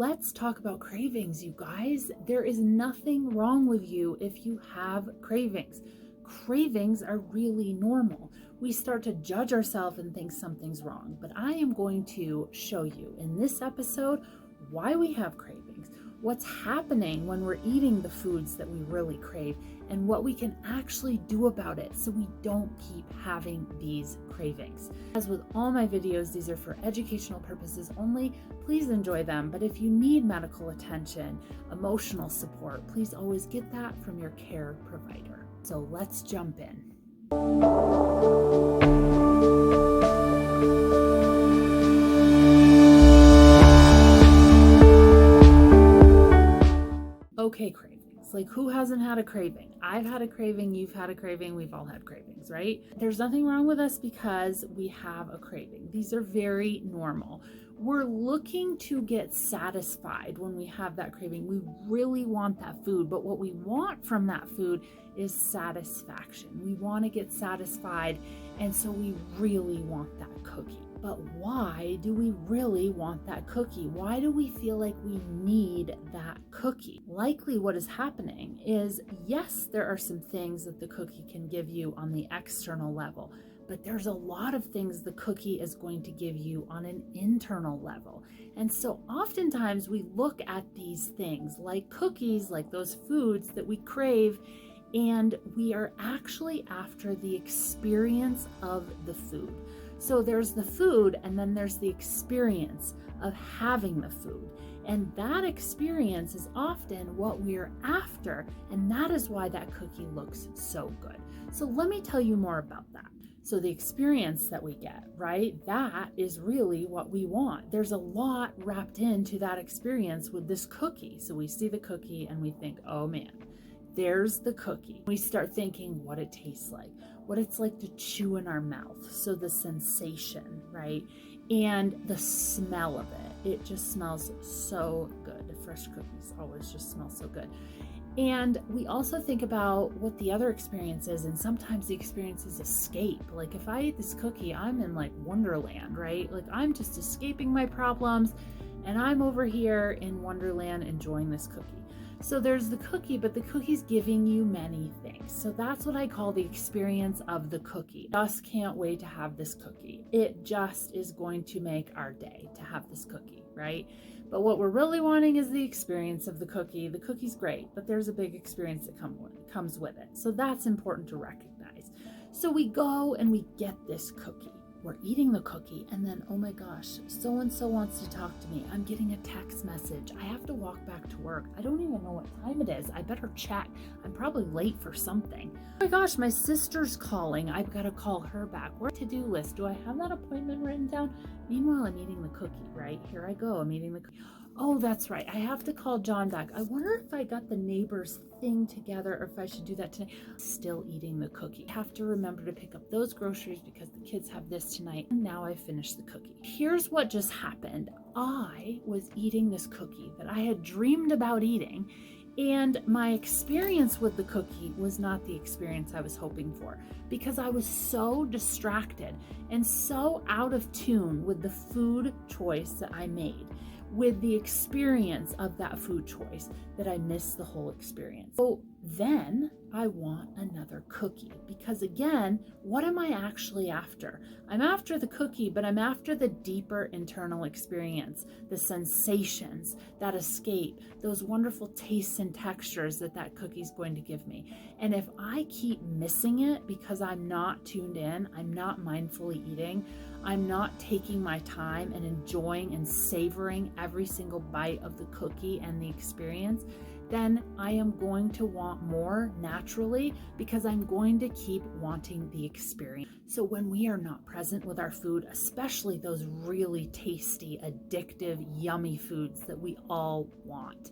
Let's talk about cravings, you guys. There is nothing wrong with you if you have cravings. Cravings are really normal. We start to judge ourselves and think something's wrong, but I am going to show you in this episode why we have cravings, what's happening when we're eating the foods that we really crave, and what we can actually do about it so we don't keep having these cravings. As with all my videos, these are for educational purposes only. Please enjoy them, but if you need medical attention, emotional support, please always get that from your care provider. So let's jump in. Okay, cravings. Like, who hasn't had a craving? I've had a craving, you've had a craving, we've all had cravings, right? There's nothing wrong with us because we have a craving. These are very normal. We're looking to get satisfied when we have that craving. We really want that food, but what we want from that food is satisfaction. We want to get satisfied, and so we really want that cookie. But why do we really want that cookie? Why do we feel like we need that cookie? Likely what is happening is, yes, there are some things that the cookie can give you on the external level, but there's a lot of things the cookie is going to give you on an internal level. And so oftentimes we look at these things like cookies, like those foods that we crave, and we are actually after the experience of the food. So there's the food, and then there's the experience of having the food. And that experience is often what we're after, and that is why that cookie looks so good. So let me tell you more about that. So the experience that we get, right? That is really what we want. There's a lot wrapped into that experience with this cookie. So we see the cookie and we think, oh man, there's the cookie. We start thinking what it tastes like, what it's like to chew in our mouth. So the sensation, right? And the smell of it. It just smells so good. The fresh cookies always just smell so good. And we also think about what the other experience is, and sometimes the experience is escape. Like if I eat this cookie, I'm in like Wonderland, right? Like I'm just escaping my problems, and I'm over here in Wonderland enjoying this cookie. So there's the cookie, but the cookie's giving you many things. So that's what I call the experience of the cookie. Just can't wait to have this cookie. It just is going to make our day to have this cookie, right? But what we're really wanting is the experience of the cookie. The cookie's great, but there's a big experience that comes with it. So that's important to recognize. So we go and we get this cookie. We're eating the cookie, and then, oh my gosh, so-and-so wants to talk to me. I'm getting a text message. I have to walk back to work. I don't even know what time it is. I better check. I'm probably late for something. Oh my gosh, my sister's calling. I've got to call her back. Where's the to-do list? Do I have that appointment written down? Meanwhile, I'm eating the cookie, right? Here I go. I'm eating the cookie. Oh, that's right. I have to call John back. I wonder if I got the neighbors thing together or if I should do that tonight. Still eating the cookie. I have to remember to pick up those groceries because the kids have this tonight. And now I finished the cookie. Here's what just happened. I was eating this cookie that I had dreamed about eating, and my experience with the cookie was not the experience I was hoping for because I was so distracted and so out of tune with the food choice that I made, with the experience of that food choice, that I missed the whole experience. So then I want another cookie because, again, what am I actually after? I'm after the cookie, but I'm after the deeper internal experience, the sensations, that escape, those wonderful tastes and textures that that cookie's going to give me. And if I keep missing it because I'm not tuned in, I'm not mindfully eating, I'm not taking my time and enjoying and savoring every single bite of the cookie and the experience, then I am going to want more naturally because I'm going to keep wanting the experience. So when we are not present with our food, especially those really tasty, addictive, yummy foods that we all want,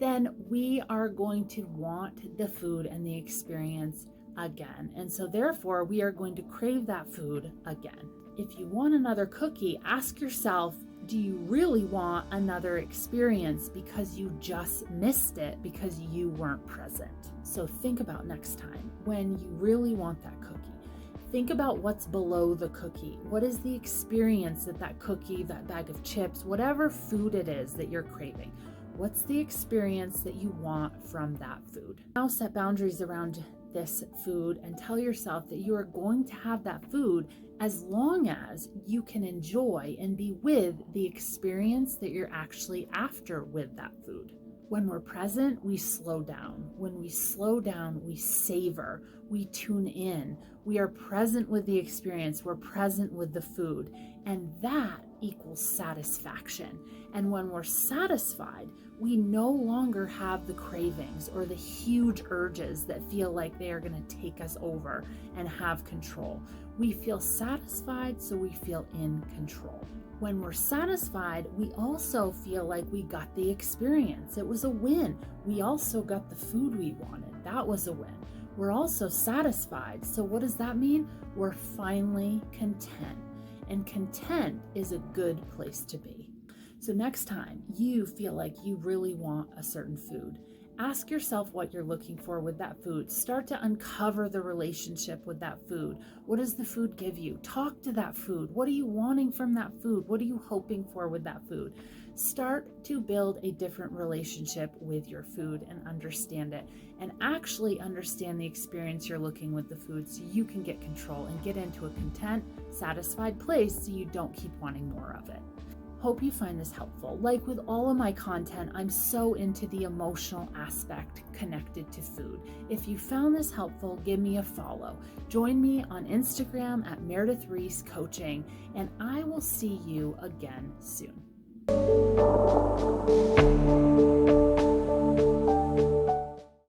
then we are going to want the food and the experience again. And so therefore, we are going to crave that food again. If you want another cookie, ask yourself, do you really want another experience because you just missed it because you weren't present? So think about next time when you really want that cookie. Think about what's below the cookie. What is the experience that cookie, that bag of chips, whatever food it is that you're craving? What's the experience that you want from that food? Now set boundaries around this food and tell yourself that you are going to have that food as long as you can enjoy and be with the experience that you're actually after with that food. When we're present, we slow down. When we slow down, we savor, we tune in. We are present with the experience, we're present with the food, and that equals satisfaction. And when we're satisfied, we no longer have the cravings or the huge urges that feel like they are going to take us over and have control. We feel satisfied, so we feel in control. When we're satisfied, we also feel like we got the experience. It was a win. We also got the food we wanted. That was a win. We're also satisfied. So what does that mean? We're finally content. And content is a good place to be. So next time you feel like you really want a certain food, ask yourself what you're looking for with that food. Start to uncover the relationship with that food. What does the food give you? Talk to that food. What are you wanting from that food? What are you hoping for with that food? Start to build a different relationship with your food and understand it, and actually understand the experience you're looking with the food so you can get control and get into a content, satisfied place so you don't keep wanting more of it. Hope you find this helpful. Like with all of my content, I'm so into the emotional aspect connected to food. If you found this helpful, give me a follow. Join me on Instagram at Meredith Reese Coaching, and I will see you again soon.